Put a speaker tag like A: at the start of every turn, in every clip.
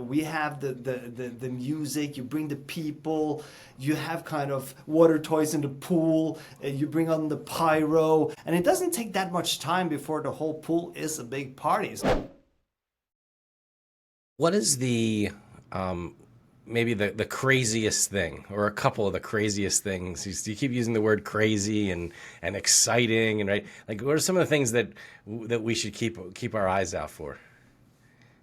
A: We have the music, you bring the people, you have kind of water toys in the pool, you bring on the pyro, and it doesn't take that much time before the whole pool is a big party.
B: What is the maybe the craziest thing, or a couple of the craziest things? You keep using the word crazy and exciting, and right, like what are some of the things that we should keep our eyes out for?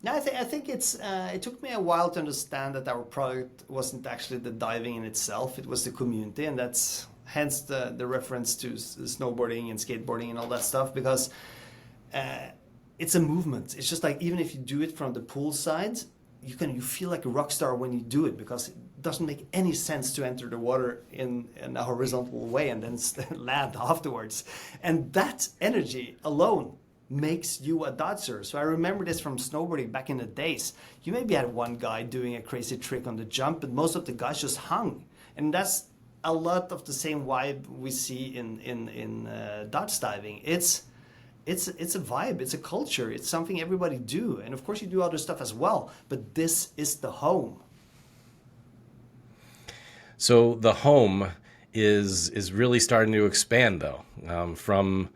A: No, I think it took me a while to understand that our product wasn't actually the diving in itself, it was the community, and that's hence the reference to snowboarding and skateboarding and all that stuff, because it's a movement. It's just like, even if you do it from the pool side, you feel like a rock star when you do it, because it doesn't make any sense to enter the water in a horizontal way and then land afterwards. And that energy alone makes you a dodger. So I remember this from snowboarding back in the days. You maybe had one guy doing a crazy trick on the jump, but most of the guys just hung. And that's a lot of the same vibe we see in DØDS diving. It's a vibe, it's a culture, it's something everybody do. And of course you do other stuff as well, but this is the home.
B: So the home is really starting to expand, though, from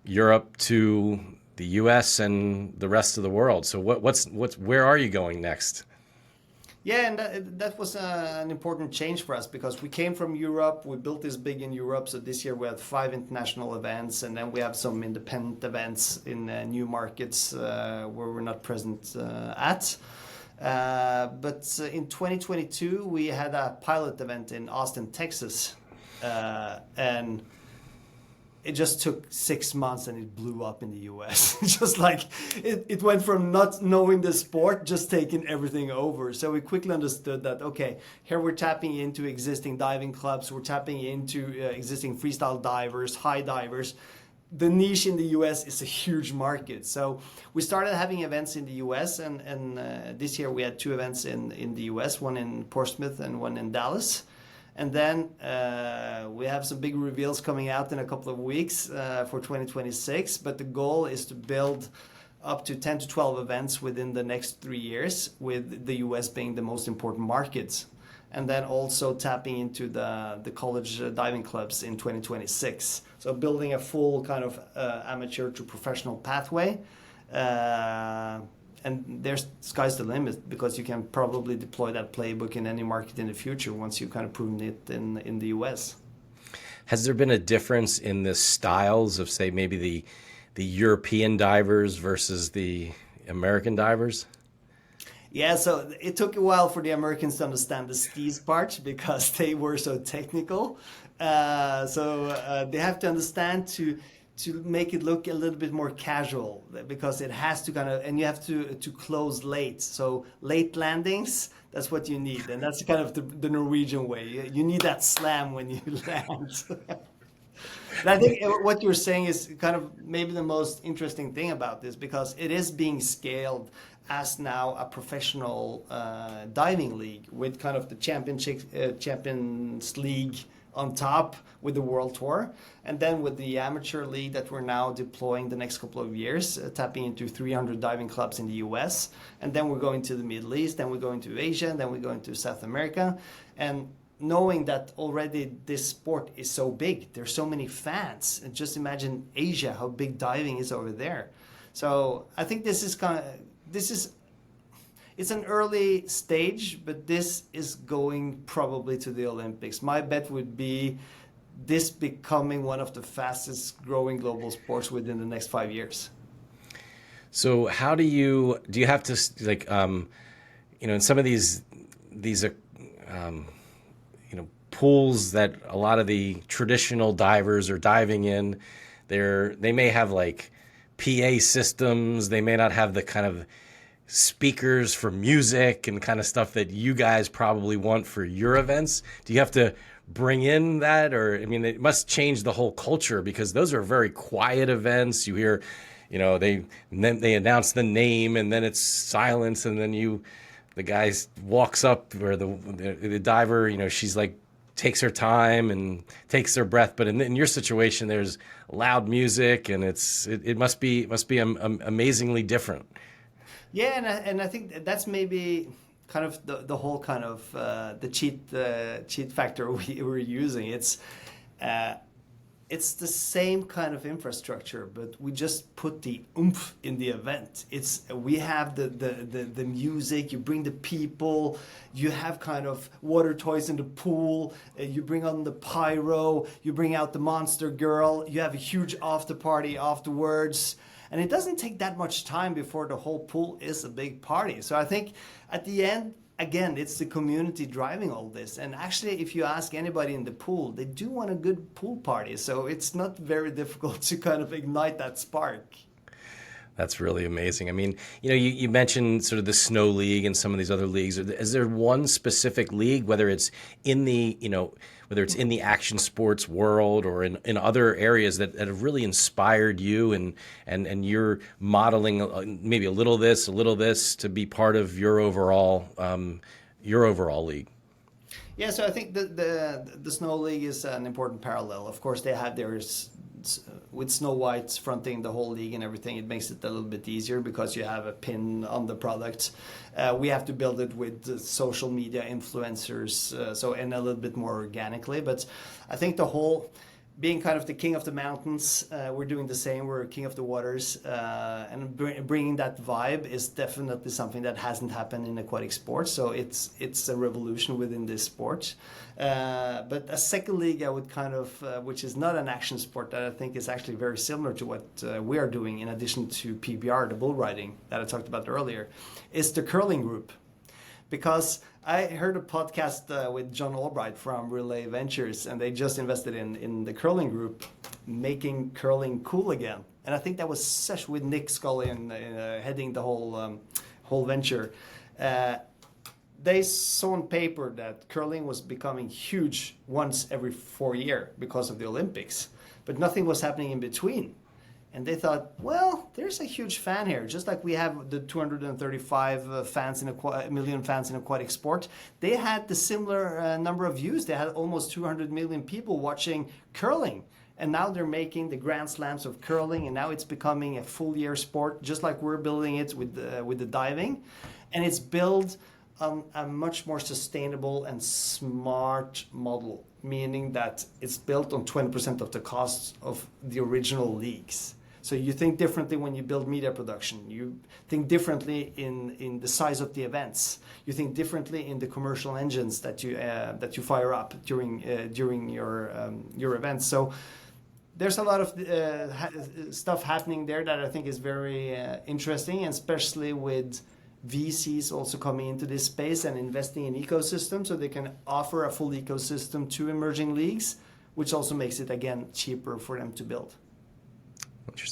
B: Europe to the US and the rest of the world. So where are you going next?
A: Yeah, and that was an important change for us, because we came from Europe, we built this big in Europe, so this year we had 5 international events, and then we have some independent events in new markets where we're not present at. But in 2022 we had a pilot event in Austin, Texas, and it just took 6 months and it blew up in the US. Just like it went from not knowing the sport, just taking everything over. So we quickly understood that, okay, here we're tapping into existing diving clubs, we're tapping into existing freestyle divers, high divers. The niche in the US is a huge market. So we started having events in the US, and this year we had 2 events in the US, one in Portsmouth and one in Dallas. And then we have some big reveals coming out in a couple of weeks for 2026. But the goal is to build up to 10 to 12 events within the next 3 years, with the US being the most important market. And then also tapping into the college diving clubs in 2026. So building a full kind of amateur to professional pathway. And there's sky's the limit, because you can probably deploy that playbook in any market in the future once you've kind of proven it in the US.
B: Has there been a difference in the styles of, say, maybe the European divers versus the American divers?
A: Yeah, so it took a while for the Americans to understand the steez part, because they were so technical. So they have to understand to make it look a little bit more casual, because it has to kind of, and you have to close late. So late landings, that's what you need. And that's kind of the Norwegian way. You need that slam when you land. And I think what you're saying is kind of maybe the most interesting thing about this, because it is being scaled as now a professional diving league, with kind of the Champions League on top, with the World Tour, and then with the amateur league that we're now deploying the next couple of years, tapping into 300 diving clubs in the US, and then we're going to the Middle East, then we're going to Asia, and then we're going to South America. And knowing that already this sport is so big, there's so many fans, and just imagine Asia, how big diving is over there. So I think it's an early stage, but this is going probably to the Olympics. My bet would be this becoming one of the fastest growing global sports within the next 5 years.
B: So how do you have to, like, in some of these pools that a lot of the traditional divers are diving in, they may have like PA systems, they may not have the kind of speakers for music and kind of stuff that you guys probably want for your events. Do you have to bring in that? Or, I mean, it must change the whole culture, because those are very quiet events. You hear, they announce the name, and then it's silence, and then the guy walks up, or the diver, she's like, takes her time and takes her breath. But in your situation, there's loud music, and it must be amazingly different.
A: Yeah, and I think that's maybe kind of the whole kind of the cheat factor we're using. It's the same kind of infrastructure, but we just put the oomph in the event. We have the music, you bring the people, you have kind of water toys in the pool, you bring on the pyro, you bring out the monster girl, you have a huge after party afterwards. And it doesn't take that much time before the whole pool is a big party. So I think at the end, again, it's the community driving all this. And actually, if you ask anybody in the pool, they do want a good pool party. So it's not very difficult to kind of ignite that spark.
B: That's really amazing. I mean, you mentioned sort of the Snow League and some of these other leagues. Is there one specific league, whether it's in the, whether it's in the action sports world or in other areas that have really inspired you and you're modeling maybe a little this to be part of your overall league?
A: Yeah, so I think the Snow League is an important parallel. Of course, they have theirs with Snow White fronting the whole league and everything. It makes it a little bit easier because you have a pin on the product. We have to build it with social media influencers, and a little bit more organically. But I think the whole being kind of the king of the mountains, we're doing the same. We're king of the waters, and bringing that vibe is definitely something that hasn't happened in aquatic sports. So it's a revolution within this sport. But a second league, I would kind of, which is not an action sport, that I think is actually very similar to what we are doing, in addition to PBR, the bull riding that I talked about earlier, is the curling group. Because I heard a podcast with John Albright from Relay Ventures, and they just invested in the curling group, making curling cool again. And I think that was such, with Nick Scully and heading the whole venture. They saw on paper that curling was becoming huge once every 4 years because of the Olympics, but nothing was happening in between. And they thought, well, there's a huge fan here. Just like we have the 235 million fans in aquatic sport, they had the similar number of views. They had almost 200 million people watching curling. And now they're making the Grand Slams of curling, and now it's becoming a full year sport, just like we're building it with the diving. And it's built on a much more sustainable and smart model, meaning that it's built on 20% of the costs of the original leagues. So you think differently when you build media production. You think differently in the size of the events. You think differently in the commercial engines that you fire up during your events. So there's a lot of stuff happening there that I think is very interesting, and especially with VCs also coming into this space and investing in ecosystems, so they can offer a full ecosystem to emerging leagues, which also makes it, again, cheaper for them to build.
B: Interesting.